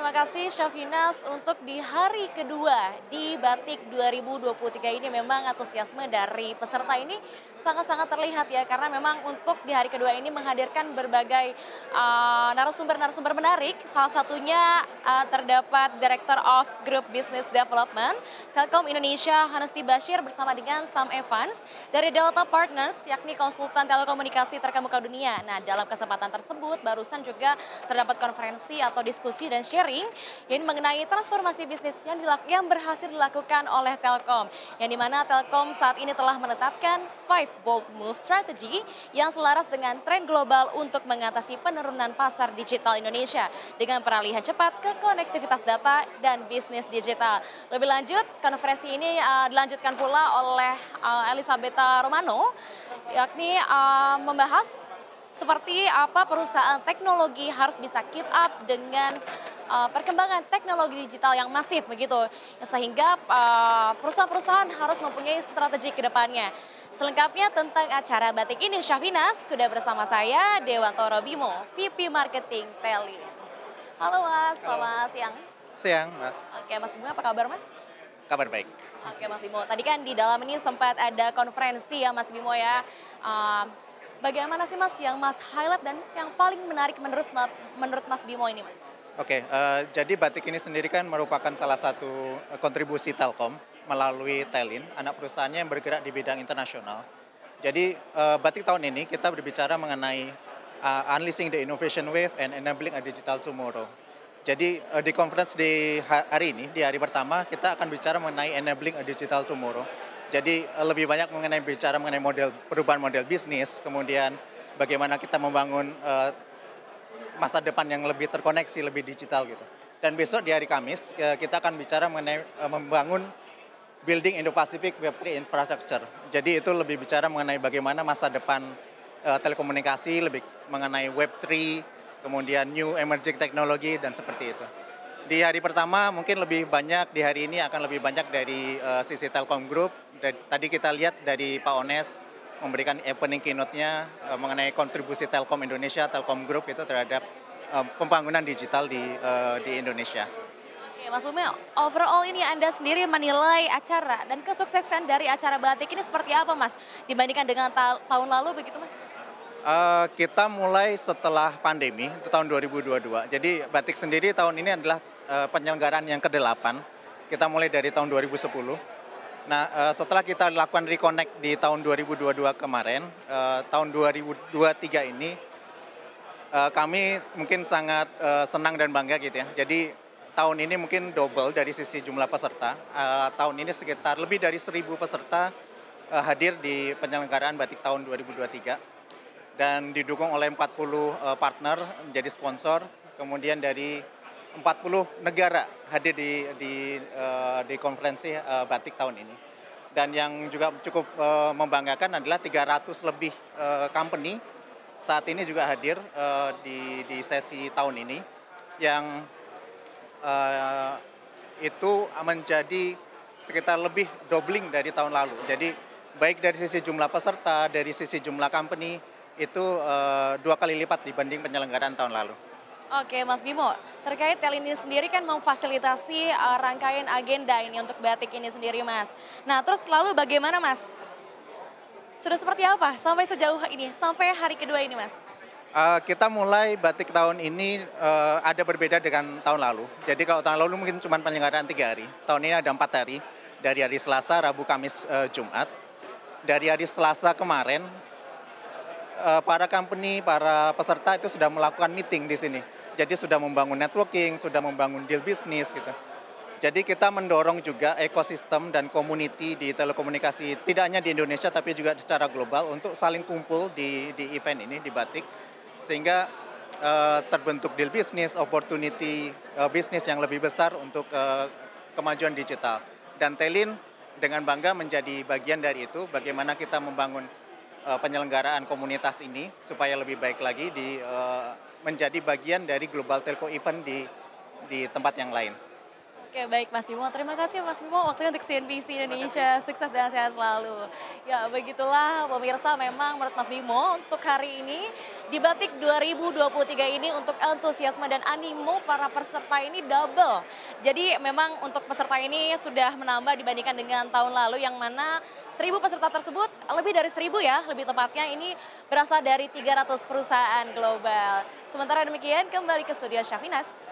terima kasih Syafinas untuk di hari kedua di Batik 2023 ini memang antusiasme dari peserta ini sangat-sangat terlihat ya karena memang untuk di hari kedua ini menghadirkan berbagai narasumber-narasumber menarik. Salah satunya terdapat Director of Group Business Development Telkom Indonesia Hanesti Bashir bersama dengan Sam Evans dari Delta Partners yakni konsultan telekomunikasi terkemuka dunia. Nah, dalam kesempatan tersebut barusan juga terdapat konferensi atau diskusi dan sharing yang mengenai transformasi bisnis yang berhasil dilakukan oleh Telkom. Yang dimana Telkom saat ini telah menetapkan 5 Bold Move Strategy yang selaras dengan tren global untuk mengatasi penurunan pasar digital Indonesia dengan peralihan cepat ke konektivitas data dan bisnis digital. Lebih lanjut, konferensi ini dilanjutkan pula oleh Elisabetta Romano, yakni membahas seperti apa perusahaan teknologi harus bisa keep up dengan perkembangan teknologi digital yang masif begitu, sehingga perusahaan-perusahaan harus mempunyai strategi ke depannya. Selengkapnya tentang acara batik ini, Syafinas sudah bersama saya Dewantoro Bimo, VP Marketing Teli. Halo Mas, Halo, selamat siang. siang Mbak. Oke Mas Bimo, apa kabar Mas? Kabar baik. Oke Mas Bimo, tadi kan di dalam ini sempat ada konferensi ya Mas Bimo ya. Eee, Bagaimana sih Mas yang Mas highlight dan yang paling menarik menurut Mas Bimo ini Mas? Oke, jadi batik ini sendiri kan merupakan salah satu kontribusi Telkom melalui Telin, anak perusahaannya yang bergerak di bidang internasional. Jadi batik tahun ini kita berbicara mengenai unleashing the innovation wave and enabling a digital tomorrow. Jadi di conference di hari ini, di hari pertama kita akan bicara mengenai enabling a digital tomorrow. Jadi lebih banyak bicara mengenai perubahan model bisnis, kemudian bagaimana kita membangun masa depan yang lebih terkoneksi, lebih digital gitu. Dan besok di hari Kamis kita akan bicara mengenai membangun building Indo-Pacific Web3 infrastructure. Jadi itu lebih bicara mengenai bagaimana masa depan telekomunikasi, lebih mengenai Web3, kemudian new emerging technology dan seperti itu. Di hari pertama mungkin lebih banyak, di hari ini akan lebih banyak dari sisi Telkom Group. Tadi kita lihat dari Pak Ones memberikan opening keynote-nya mengenai kontribusi Telkom Indonesia, Telkom Group itu terhadap pembangunan digital di Indonesia. Oke Mas Bimo, overall ini Anda sendiri menilai acara dan kesuksesan dari acara batik ini seperti apa Mas? Dibandingkan dengan tahun lalu begitu Mas? Kita mulai setelah pandemi, itu tahun 2022. Jadi batik sendiri tahun ini adalah penyelenggaraan yang ke-8. Kita mulai dari tahun 2010. Nah, setelah kita lakukan reconnect di tahun 2022 kemarin, tahun 2023 ini kami mungkin sangat senang dan bangga gitu ya. Jadi tahun ini mungkin double dari sisi jumlah peserta. Tahun ini sekitar lebih dari 1.000 peserta hadir di penyelenggaraan batik tahun 2023 dan didukung oleh 40 partner menjadi sponsor, kemudian dari 40 negara hadir di konferensi batik tahun ini. Dan yang juga cukup membanggakan adalah 300 lebih company saat ini juga hadir di sesi tahun ini, yang itu menjadi sekitar lebih doubling dari tahun lalu. Jadi baik dari sisi jumlah peserta, dari sisi jumlah company, itu 2 kali lipat dibanding penyelenggaraan tahun lalu. Oke Mas Bimo, terkait Tel ini sendiri kan memfasilitasi rangkaian agenda ini untuk batik ini sendiri Mas. Nah terus lalu bagaimana Mas? Sudah seperti apa sampai sejauh ini, sampai hari kedua ini Mas? Kita mulai batik tahun ini ada berbeda dengan tahun lalu. Jadi kalau tahun lalu mungkin cuma penyelenggaraan 3 hari. Tahun ini ada 4 hari, dari hari Selasa, Rabu, Kamis, Jumat. Dari hari Selasa kemarin, para company, para peserta itu sudah melakukan meeting di sini. Jadi sudah membangun networking, sudah membangun deal bisnis gitu. Jadi kita mendorong juga ekosistem dan community di telekomunikasi, tidak hanya di Indonesia tapi juga secara global untuk saling kumpul di event ini, di batik. Sehingga terbentuk deal bisnis, opportunity bisnis yang lebih besar untuk kemajuan digital. Dan Telin dengan bangga menjadi bagian dari itu, bagaimana kita membangun penyelenggaraan komunitas ini supaya lebih baik lagi menjadi bagian dari Global Telco Event di tempat yang lain. Oke, baik Mas Bimo. Terima kasih Mas Bimo waktunya untuk CNBC Terima kasih. Indonesia. Sukses dan sehat selalu. Ya, begitulah pemirsa, memang menurut Mas Bimo untuk hari ini di Batik 2023 ini untuk antusiasme dan animo para peserta ini double. Jadi memang untuk peserta ini sudah menambah dibandingkan dengan tahun lalu yang mana 1.000 peserta tersebut, lebih dari 1.000 ya, lebih tepatnya ini berasal dari 300 perusahaan global. Sementara demikian, kembali ke studio Syafinas.